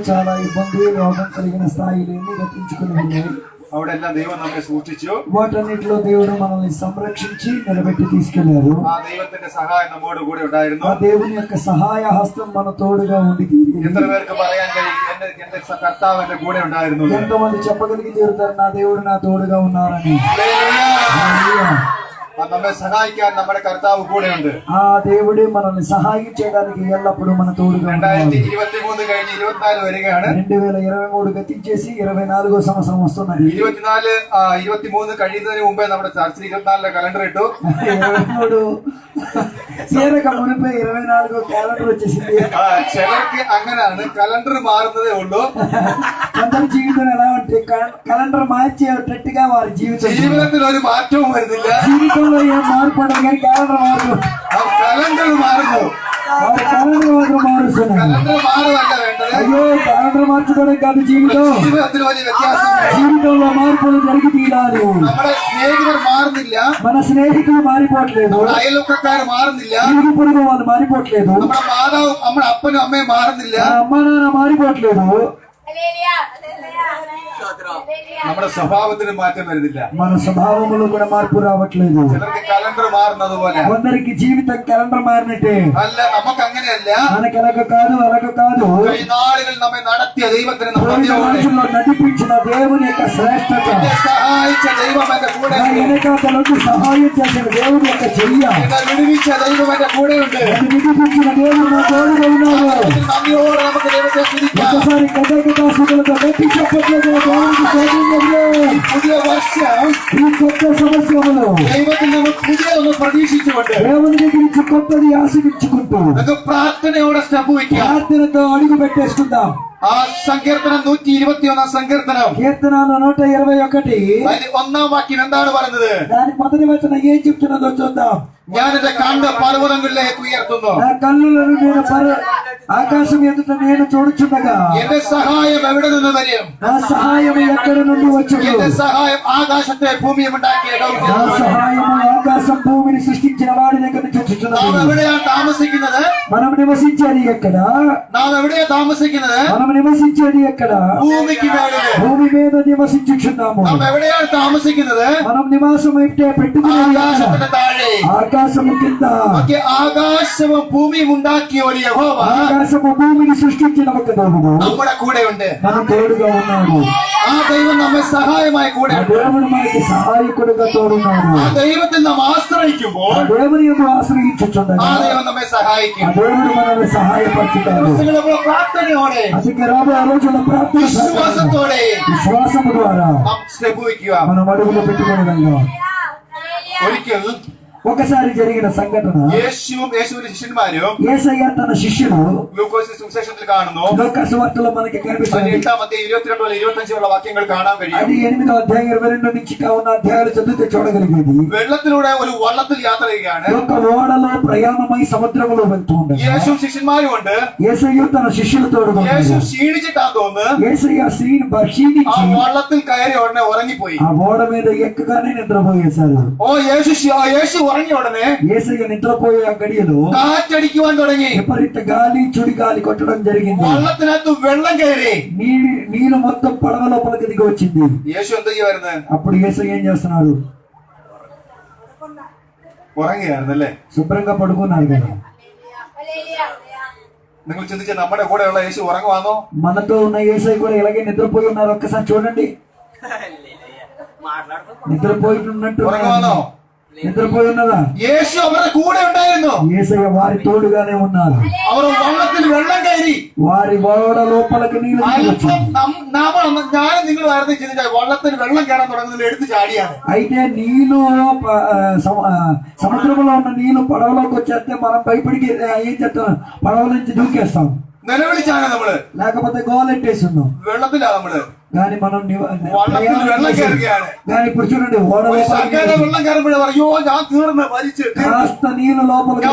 చాలా ఇబ్బంది రోగం కలిగిన స్థాయిలు ఎన్ని రచించుకుని ఉన్నాయి. అవిడెల్లా దైవం നമ്മെ സൂക്ഷിച്ചു. వాటన్నిటిలో దేవుడు మనల్ని సంరక్షించి నిలబెట్టి తీసుకెళ్లారు. ఆ దైవത്തിന്റെ సహాయం നമ്മോട് കൂടെ ഉണ്ടായിരുന്നു. ఆ దేవుని యొక్క సహాయ హస్తం మన తోడుగా ఉంది. എത്ര പേർക്ക് പറയാൻ കഴിയും എന്റെ കർത്താവ് എന്റെ കൂടെ ഉണ്ടായിരുന്നു? ఎంతమంది చెప్పగలిగి తీరుతారు నా దేవుడు నా తోడుగా ఉన్నారని? നമ്മെ സഹായിക്കാൻ നമ്മുടെ കർത്താവ് കൂടെയുണ്ട്. ఆ దేవుడే మనల్ని సహాయం చేయడానికి ఎల్లప్పుడూ మన తోడుగా ఉన్నాడు. 2023 കഴിഞ്ഞ് 24 వరిകയാണ്. 2023 గతించేసి 24వ సంవత్సరం వస్తున్నది. 23 കഴിയുന്നതിന് മുമ്പേ നമ്മുടെ ചർച്ചിൽ 24 കലണ്ടർ ഇട്ടു. 23 ചേരక മുൻപേ 24 క్యాలెండర్ వచ్చేసింది. ചിലർക്ക് അങ്ങനെയാണ്, కలెండర్ మారుന്നదే ఉള്ളൂ. అందరి జీవితం ఎలా అంటే కలెండర్ మార్చేటట్టుగా వారి ജീവിതത്തിൽ ഒരു മാറ്റവും വരുന്നില്ല. జీవితంలో ఏం మార్పు ఉండదు కానీ క్యాలెండర్ మారుతుంది. కలెండర్ మారదు. క్యాలెండర్ మాత్రం మారుస్తున్నాయి. కలెండర్ మారదല്ല వేണ്ടത്. అయ్యో క్యాలెండర్ మార్చుకోవడం కాదు జీవితం. ജീവിതത്തിൽ വലിയ വ്യത്യാസം. జీవితంలో మార్పులు జరిగి తీరాలి. നമ്മുടെ സ്നേഹിതർ മാറുന്നില്ല. మన స్నేహితులు మారిపోవట్లేదు. അയൽവക്കക്കാർ മാറുന്നില്ല. ఇరుగు పొరుగు వాళ్ళు మారిపోవట్లేదు. നമ്മുടെ മാതാവ് നമ്മുടെ അപ്പനും അമ്മയും മാറുന്നില്ല. అమ్మ నాన్న మారిపోవట్లేదు. നമ്മുടെ സ്വഭാവത്തിന് മാറ്റം വരുന്നില്ല. మన స్వభావంలో కూడా మార్పు రావట్లేదు. ചിലർക്ക് కలెండర్ మారుന്നത് പോലെ. కొందరికి జీవితం క్యాలెండర్ మారినట్టే. അല്ല, നമുക്ക് അങ്ങനെയല്ല. మనకి ఎలాగ కాదు అలాగ కాదు. ഈ നാളുകൾ നമ്മെ നടത്തിയ ദൈവത്തിന് మనుషుల్లో నడిపించిన దేవుని యొక్క శ్రేష్టత, സഹായിച്ച ദൈവം എന്റെ കൂടെ, వెనకాతలకు సహాయం చేసిన దేవుని యొక్క చెయ్య, വിടുവിച്ച ദൈവം എന്റെ കൂടെയുണ്ട്. విడిపించిన దేవుడు నా తోడుగా ఉన్నాడు. നന്ദിയോടെ നമുക്ക് ദൈവത്തെ സ്തുതിക്കാം. ఒకసారి కృతజ్ఞతాస్తుతులతో గట్టి చెప్పట్లేదు. പുതിയ വർഷം ఈ కొత్త సంవత్సరంలో ദൈവത്തിൽ നമ്മൾ പുതിയ ഒന്ന് പ്രതീക്ഷിച്ചുകൊണ്ട് దేవుని దగ్గర నుంచి కొత్తది ఆశించుకుంటూ നമുക്ക് പ്രാർത്ഥനയോടെ സ്റ്റെപ്പ് വയ്ക്കാം. ప్రార్థనతో అడుగు పెట్టేసుకుందాం. ആ സങ്കീർത്തനം 121 സങ്കീർത്തനം కీర్తనాలు 121 അതിന്റെ 1ാം വാക്യം എന്താണ് പറയുന്നത്? దాని మొదటి వచనం ఏం చెప్తున్నదో చూద్దాం. ഞാൻ എന്റെ കണ്ണ് പർവ്വതങ്ങളിലേക്ക് ഉയർത്തുന്നു. నా కళ్ళలను నేను ఆకాశం ఎదుట నేను చూడుచుండగా എന്റെ സഹായം എവിടെ നിന്ന് വരും? నా సహాయం ఎక్కడి నుండి వచ్చును? എന്റെ സഹായം ആകാശത്തെ ഭൂമിയും ഉണ്ടാക്കിയ నా సహాయము ఆకాశం భూమిని సృష్టించిన వాడి దగ్గర నుంచి നാം వచ్చుచున్నది. എവിടെയാണ് താമസിക്കുന്നത്? మనం నివసించేది ఎక్కడ? നാം എവിടെയാണ് താമസിക്കുന്നത്? మనం నివసించేది ఎక్కడ? ഭൂമിക്ക് മേളില്. భూమి మీద నివసించుచున్నాము. നാം എവിടെയാണ് താമസിക്കുന്നത്? మనం నివాసం అయితే పెట్టుకునేది ఎక్కడ? ആകാശത്തിന്റെ താഴെ. ఆకాశము కింద. ആകാശവും ഭൂമിയും ഉണ്ടാക്കിയ ഒരു യഹോവ ఆకాశము భూమిని సృష్టించిన ఒక దేవుడు നമ്മുടെ കൂടെയുണ്ട്. మన తోడుగా ఉన్నాడు. ആ ദൈവം നമ്മെ സഹായമായി കൂടെ. ఆ దేవుడు మనకి సహాయకుడుగా తోడున్నాడు. ആ ദൈവത്തിൽ നാം ആശ്രയിക്കുമ്പോൾ ఆ దేవుని యందు ఆశ్రయించుచుండగా ആ ദൈవం നമ്മെ സഹായിക്കും. ఆ దేవుడు మనల్ని సహాయపరుచుతాడు. നമ്മുടെ പ്രാർത്ഥനയോടെ, అందుకే రాబోయే రోజుల ప్రార్థన വിശ്വാസത്തോടെ విశ్వాసము ద్వారా നാം സ്റ്റെപ്പ് വയ്ക്കുക. మనం అడుగులు పెట్టుకుని వెళ్దాం. ഒരിക്കൽ ఒకసారి జరిగిన సంఘటన, യേശുവും യേശുവിന്റെ శిష్యుമാരും యేసయ్య తన శిష్యులు ലൂക്കോസ് സുവിശേഷത്തിൽ കാണുന്നു. లూకాసు వార్తలో మనకి కనిపిస్తుంది. 8-22-25 വാക്യങ്ങൾ കാണാൻ കഴിയും. అది 8వ అధ్యాయం 22 నుంచి ఉన్న అధ్యాయాలు చదివితే చూడగలిగేది. വെള്ളത്തിലൂടെ ഒരു വള്ളത്തിൽ യാത്ര ചെയ്യുകയാണ്. ఒక ఓడలో ప్రయాణమై సముద్రంలో వెళ్తూ ఉండగా യേശു ശിഷ്യന്മാരും ഉണ്ട്. యేసయ్య తన శిష్యులతో യേശు ക്ഷീണിച്ചിട്ടാന്ന് തോന്നുന്നു. యేసయ్య స్త్రీని ആ క్షీణించి വള്ളത്തിൽ കയറി ഉടനെ ഉറങ്ങിപ്പോയി. ఆ ఓడ మీద ఎక్కగానే నిద్రపోయేశారు. యేసు ഉറങ്ങിയ ഉടനെ యేసయ్య నిద్రపోయే ఆ గడియలో കാറ്റടിക്കുവാൻ തുടങ്ങി. విపరీత గాలి చుడి గాలి కొట్టడం జరిగింది. വള്ളത്തിനകത്ത് വെള്ളം കയറി. నీరు మొత్తం పడవ లోపలికి దిగి వచ్చింది. യേശു എന്താ ചെയ്യുമായിരുന്നു? అప్పుడు యేసయ్య ఏం చేస్తున్నారు? ഉറങ്ങുകയായിരുന്നല്ലേ? శుభ్రంగా పడుకున్నారు కదా. നിങ്ങൾ ചിന്തിച്ച നമ്മുടെ കൂടെയുള്ള യേശു ഉറങ്ങുവാന്നോ? మనతో ఉన్న యేసయ్య కూడా ఇలాగే నిద్రపోయి ఉన్నారు. ఒక్కసారి చూడండి. నిద్రపోయినట్టు ഉറങ്ങുവാന്നോ? నిద్రపోయి ఉన్నదా? യേശു അവരുടെ കൂടെ ഉണ്ടായിരുന്നു. యేసయ్య వారి తోడుగానే ఉన్నారు. അവർ വള്ളത്തിൽ വെള്ളം കയറി. వారి ఓడ లోపలికి నీళ్ళు దిగి వచ్చింది. ഞാനും നിങ്ങൾ ആയിരുന്നു ചിന്തിച്ചാൽ വള്ളത്തിൽ വെള്ളം കയറാൻ തുടങ്ങുന്നതിൽ എടുത്ത് ചാടിയാണ്. అయితే నీళ్లు సముద్రంలో ఉన్న నీళ్లు పడవలోకి వచ్చేస్తే మనం భయపడికి ఏం చేస్తాం? పడవ నుంచి దూకేస్తాం. നിലവിളിച്ചാണ് നമ്മള്. లేకపోతే గోలెట్టేసి ఉన్నాం. വെള്ളത്തിലാ നമ്മള്. కానీ మనం വെള്ളം കയറുകയാണ്. కానీ ఇప్పుడు చూడండి, ఓడ വെള്ളം കയറുമ്പോഴേ പറയോ ഞാൻ തീർന്ന് മരിച്ച് కాస్త నీళ్ళు లోపలికి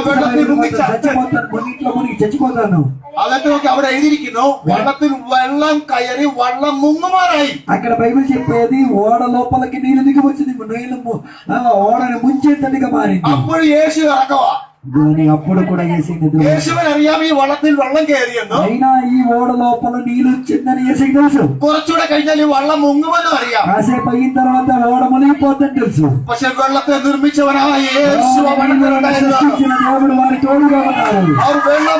చచ్చిపోతాను, మునిట్లో మునిగి చచ్చిపోతాను. അതൊക്കെ നോക്കി അവിടെ എഴുതിയിരിക്കുന്നു, വള്ളത്തിൽ വെള്ളം കയറി വള്ളം മുങ്ങുമാറായി. అక్కడ బైబిల్ చెప్పేది ఓడ లోపలికి నీళ్ళు దిగి వచ్చింది, నీళ్ళు ఓడని ముంచేటట్టుగా మారింది. അപ്പോൾ യേശു ഇറക്കവാ. కానీ అప్పుడు కూడా యేసయ్య నిద్ర യേശുവിന് അറിയാം ഈ വള്ളത്തിൽ വെള്ളം കയറിയെന്നും అయినా ఈ ఓడ లోపల నీళ్ళు వచ్చిందని యేసయ్య తెలుసు. കുറച്ചുകൂടെ കഴിഞ്ഞാൽ ഈ വള്ളം മുങ്ങുമെന്നും അറിയാം. కాసేపు అయిన తర్వాత ఓడ మునిగిపోద్దని తెలుసు. പക്ഷെ വെള്ളത്തെ നിർമ്മിച്ചവനായ യേശു അവനുണ്ടായിരുന്നു. సృష్టించిన దేవుడు వారి తోడుగా ఉన్నారు. അവർ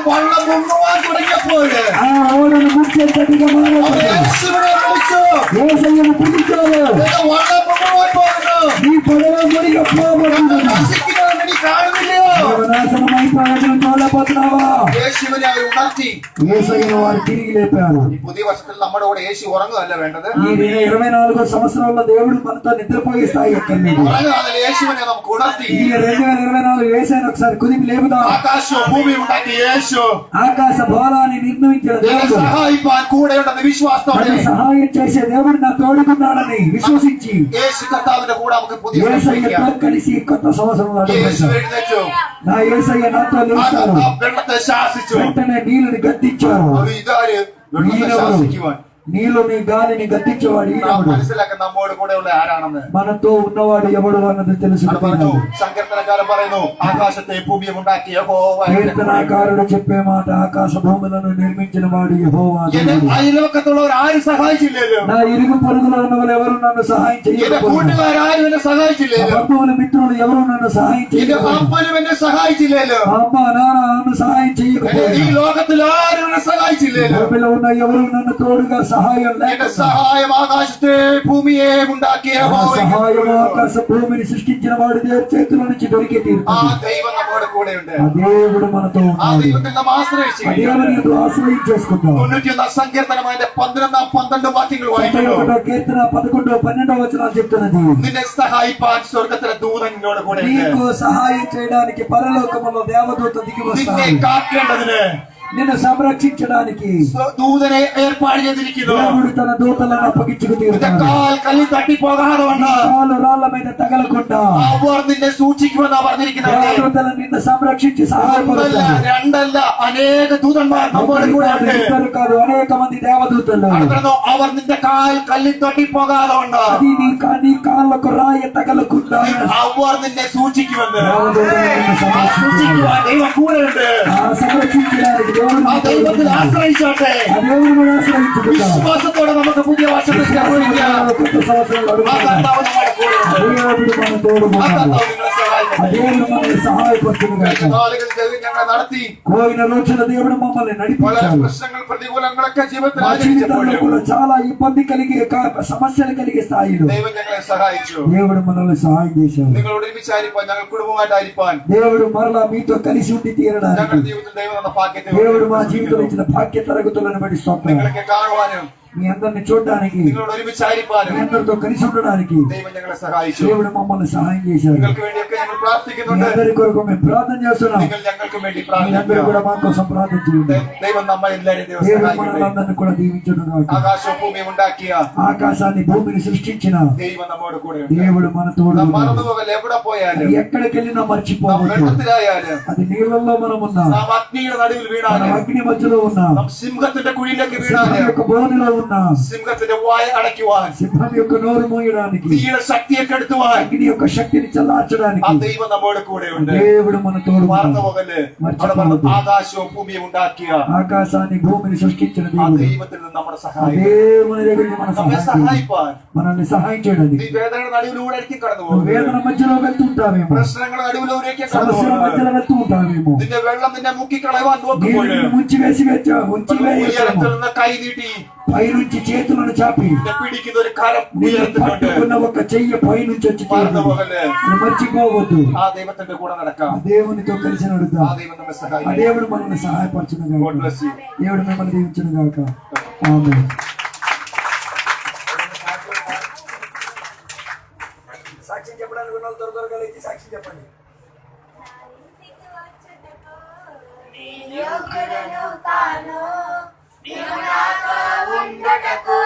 വള്ളം മുങ്ങുവാൻ തുടങ്ങിയപ്പോൾ ఆ ఓడను ముంచెత్తటిగా మారాడు. യേശുവിനെ വിളിച്ചു, యేసయ్యను పిలిచాడు. "നിന്റെ വള്ളം മുങ്ങുവാൻ പോകുന്നു. నీ పడవ మునిగిపోబోతున్నది. നശിക്കുന്നവനെ നീ കാണുന്നില്ലയോ?" నీవు నాశనమైపోయాడు చూడబోతున్నావా? യേശുവിനെ അവർ ഉണർത്തി. యేసయ్యను వారు తిరిగి లేపారు. ഈ പുതിയ വർഷത്തിൽ നമ്മുടെ കൂടെ യേശു ഉറങ്ങുകയല്ല വേണ്ടത്. ఈ 24 సంవత్సరాల్లో దేవుడు మనతో నిద్రపోయే స్థాయి ఎక్కర్లేదు. ഉറങ്ങുകയല്ല, യേശുവിനെ നമുക്ക് ഉണർത്തി. ఈ 2024 యేసయ్యను ఒకసారి కుదిపి లేపుదాం. ആകാശവും ഭൂമിയും ഉണ്ടാക്കിയ യേശു ఆకాశ భారాన్ని నిర్ణయించిన നിന്നെ దేవుడు, സഹായിപ്പാൻ കൂടെയുണ്ടെന്ന് വിശ്വാസത്തോടെ నన్ను సహాయం చేసే దేవుడు నా తోడుకున్నాడని విశ్వసించి യേശു కర్తాവിന്റെ കൂടെ നമുക്ക് പുതിയ యేసయ్యతో కలిసి కొత్త సంవత్సరంలో యేసు అడుగుపెట్టాం. എഴുന്നേറ്റു. నా యేసయ్య నాతో నిలిచారు. ആ വെള്ളത്തെ ശാസിച്ചു. వెంటనే నీళ్ళని గద్దించారు. ഒരു ഇതാര് വെള്ളത്തെ ശാസിക്കുവാൻ నీళ్ళని గాలిని గద్దించేవాడు നാം ఈయనవుడు. മനസ്സിലാക്കാൻ നമ്മോട് കൂടെയുള്ള ആരാണെന്ന്. మనతో ఉన్నవాడు ఎవడు అన్నది അത് പറഞ്ഞു. తెలుసుకున్నాడు. സങ്കീർത്തനക്കാരൻ പറയുന്നു, ആകാശത്തെ ഭൂമിയും ഉണ്ടാക്കിയ യഹോവ എന്റെ കൂടെ. కీర్తనాకారుడు చెప్పే మాట, ఆకాశ భూములను నిర్మించిన వాడు యెహోవా എന്നെ దేవుడు. അയൽവക്കത്തുള്ളവർ ആരും സഹായിച്ചില്ലല്ലോ. నా ఇరుగు పొరుగులో ఉన్న వాళ్ళు ఎవరు నన్ను సహాయం എന്റെ చేయకపోయినా, കൂട്ടുകാരും എന്നെ నా സഹായിച്ചില്ലല്ലോ. బంధువులు మిత్రులు ఎవరు నన్ను సహాయం എന്റെ చేయకపోయినా, അപ്പനും എന്നെ സഹായിച്ചില്ലല്ലോ. మా అమ్మ నాన్న నన్ను సహాయం എന്റെ ഈ చేయకపోయినా, ലോകത്തിൽ ആരും എന്നെ സഹായിച്ചില്ലല്ലോ. భూమిలో ఉన్న ఎవరు నన్ను తోడుగా సహాయం എന്റെ లేక സഹായം ആകാശത്തെ ഭൂമിയെ ഉണ്ടാക്കിയ യഹോവ എന്റെ సహాయం കൂടെ. ఆకాశ భూమిని సృష్టించిన వాడి చేతుల నుంచి దొరికే ആ తీరుతుంది. ദൈവം നമ്മുടെ കൂടെയുണ്ട്. ఆ దేవుడు మనతో ആ ఉన్నాడు. ദൈവത്തിൽ നാം ആശ്രയിച്ചു ఆ దేవుని యందు ఆశ్రయించేసుకుందాం. 91 സങ്കീർത്തനം അതിന്റെ 11 വാക്യങ്ങൾ വായിക്കുന്നു. 31వ కీర్తన 11, 12 వచనాలు చెప్తున్నది. നിന്നെ സഹായിപ്പാൻ സ്വർഗത്തിലെ ദൂതൻ നിന്നോട് കൂടെ నీకు సహాయం చేయడానికి పరలోకములో దేవదూత దిగి നിന്നെ వస్తాడు. കാക്കേണ്ടതിന് నిన్ను సంరక్షించడానికి ദൂതനെ ഏർപ്പാട് ചെയ്തിരിക്കുന്നു. దేవుడు తన దూతలను అప్పగించుకు നിന്റെ తీరుతాడు. കാൽ കല്ലിൽ തട്ടിപ്പോകാതെ വണ്ണം కాలు రాళ్ల మీద తగలకుండా അവർ നിന്നെ സൂക്ഷിക്കുമെന്നാ പറഞ്ഞിരിക്കുന്നത്. దేవదూతలు నిన్ను సంరక్షించి ഒന്നല്ല, సహాయపడతారు. രണ്ടല്ല, അനേക ദൂതന്മാർ നമ്മുടെ കൂടെ ഉണ്ട്. ఇద్దరు కాదు, అనేక మంది దేవదూతలు. അടുത്തത്, അവർ നിന്റെ കാൽ കല്ലിൽ തട്ടിപ്പോകാതെ വണ്ണം అది నీ కాళ్ళకు రాయ తగలకుండా അവർ നിന്നെ സൂക്ഷിക്കുമെന്ന്. దేవదూతలు నిన్ను సంరక్షించారు. സൂക്ഷിക്കുവാൻ ദൈവം കൂടെ ഉണ്ട്. ఆ సంరక్షించడానికి దేవుడు ആ నీతో ദൈവത്തിൽ ఉన్నాడు. ആശ്രയിച്ചോട്ടെ. ఆ దేవుడిని ఆశ్రయించుకుందాం. വിശ്വാസത്തോടെ നമുക്ക് പുതിയ വർഷത്തിൽ പ്രവേശിക്കാം. కొత్త సంవత్సరంలో ആ అడుగుదాం. കർത്താവ് നമ്മുടെ കൂടെ ഉണ്ട്. దేవుడు మన తోడు ആ ఉన్నాడు. കർത്താവ് നിങ്ങളെ ఆ സഹായിക്കട്ടെ. దేవుడు మనల్ని సహాయపడుతుంది കഴിഞ്ഞ కాక. നാളുകളിൽ ദൈവം ഞങ്ങളെ നടത്തി. పోయిన రోజుల దేవుడు మమ్మల్ని വളരെ నడిపించాడు. പ്രശ്നങ്ങൾ പ്രതികൂലങ്ങളൊക്കെ ജീവിതത്തിൽ మా జీవితంలో ആചരിച്ചപ്പോഴും కూడా చాలా ఇబ్బంది కలిగే సమస్యలు కలిగే స్థాయిలో ദൈവം ഞങ്ങളെ സഹായിച്ചു. దేవుడు మనల్ని సహాయం చేశాడు. നിങ്ങളോട് ഒരുമിച്ചായിരിക്കാൻ, ഞങ്ങൾ കുടുംബമായിട്ടായിരിക്കാൻ దేవుడు మరలా మీతో కలిసి ఉండి తీరడానికి ഞങ്ങളുടെ ജീവിതത്തിൽ ദൈവം തന്ന ഭാഗ്യത്തെ దేవుడు మా జీవితంలో ఇచ్చిన భాగ్య తరగతులను బట్టి స్తోత్రం. നിങ്ങളൊക്കെ കാണുവാനും మీ అందరిని చూడడానికి, നിങ്ങളോട് ഒരുമിച്ചായിരിക്കാനും మీ అందరితో కలిసి ఉండడానికి ദൈവം ഞങ്ങളെ സഹായിച്ചു. దేవుడు మమ్మల్ని సహాయం చేశాడు. നിങ്ങൾക്ക് വേണ്ടിയൊക്കെ ഞങ്ങൾ మీ പ്രാർത്ഥിക്കുന്നുണ്ട്. అందరి కొరకు మేము ప్రార్థన చేస్తున్నాం. നിങ്ങൾ ഞങ്ങൾക്ക് വേണ്ടി మీరందరూ కూడా പ്രാർത്ഥിക്കുക. మా కోసం ప్రార్థన చేయండి. ദൈവം നമ്മെ എല്ലാവരെയും ദൈവം దేవుడు സഹായിക്കട്ടെ. మనల్ని కూడా దీవించును గాక. ആകാശവും ഭൂമിയും ഉണ്ടാക്കിയ ఆకాశాన్ని భూమిని సృష్టించిన ദൈവം നമ്മോട് കൂടെ ഉണ്ട്. దేవుడు మన తోడు നാം ఉన్నాడు. മറന്നുപോകല്ല, എവിടെ പോയാലും, అది ఎక్కడికి వెళ్ళినా നാം మర్చిపోవద్దు. വെള്ളത്തിലായാലും, అది నీళ్ళల్లో మనం ఉన్నాం, നാം അഗ്നിയുടെ നടുവിൽ మనం വീണാലും, అగ్ని మధ్యలో ఉన్నాం, നാം സിംഹത്തിന്റെ കുഴിയിലേക്ക് సింహం വീണാലും, యొక్క బోధలో ఉన్నాం, സിംഹത്തിന്റെ വായ അടയ്ക്കുവാൻ, సింహం యొక్క నోరు మూయడానికి, തീയുടെ ശക്തിയെ കെടുത്തുവാൻ అగ్ని యొక్క శక్తిని ആ చల్లార్చడానికి ദൈവം നമ്മോട് കൂടെ ഉണ്ട്. దేవుడు మన తోడు ఉన్నాడు. മറന്നുപോകല്. അവിടെ പറഞ്ഞു, ആകാശവും ഭൂമിയും ഉണ്ടാക്കിയ ఆకాశాన్ని భూమిని సృష్టించిన ആ దేవుడు ദൈവത്തിൽ നിന്ന് നമ്മുടെ ఆ സഹായം, దేవుని దగ్గర నుంచి మన നമ്മെ సహాయం చేయాలి. സഹായിപ്പാൻ. మనల్ని సహాయం చేయడానికి. നീ വേദനയുടെ നടുവിലൂടെ ആയിരിക്കും കടന്നു నువ్వు പോകുന്നത്. వేదన మధ్యలో వెళ్తుంటావేమో, പ്രശ്നങ്ങളുടെ നടുവിലൂടെയൊക്കെ കടന്നു సమస్యల പോകുന്നത്. మధ్యలో వెళ్తూ ఉంటావేమో, നിന്റെ വെള്ളം നിന്നെ മുക്കിക്കളയുവാൻ നോക്കുമ്പോൾ నీళ్ళు ముంచి వేయచ్చేమో, ഉയരത്തിൽ നിന്ന് കൈ നീട്ടി పైనుంచి చేతులను చాపి നിന്നെ പിടിക്കുന്ന ഒരു കരം నిన్ను ഉയർത്തുന്നുണ്ട്. పట్టుకున్న ఒక చెయ్యి పైనుంచి వచ్చి മറന്നുപോകല്. మర్చిపోవద్దు. ആ ദൈവത്തിന്റെ കൂടെ നടക്കാം. ఆ దేవునితో కలిసి ആ నడుద్దాం. ദൈവം നമ്മെ ఆ സഹായിക്കും. దేవుడు మనల్ని సహాయపరచును God గాక. bless you. దేవుడు మిమ్మల్ని దీవించును గాక. ఆమేన్. సాక్షి చెప్పడానికి ఉన్న వాళ్ళు త్వరగా లేచి సాక్షి చెప్పండి. తాను నీవు నాతో ఉండుటకు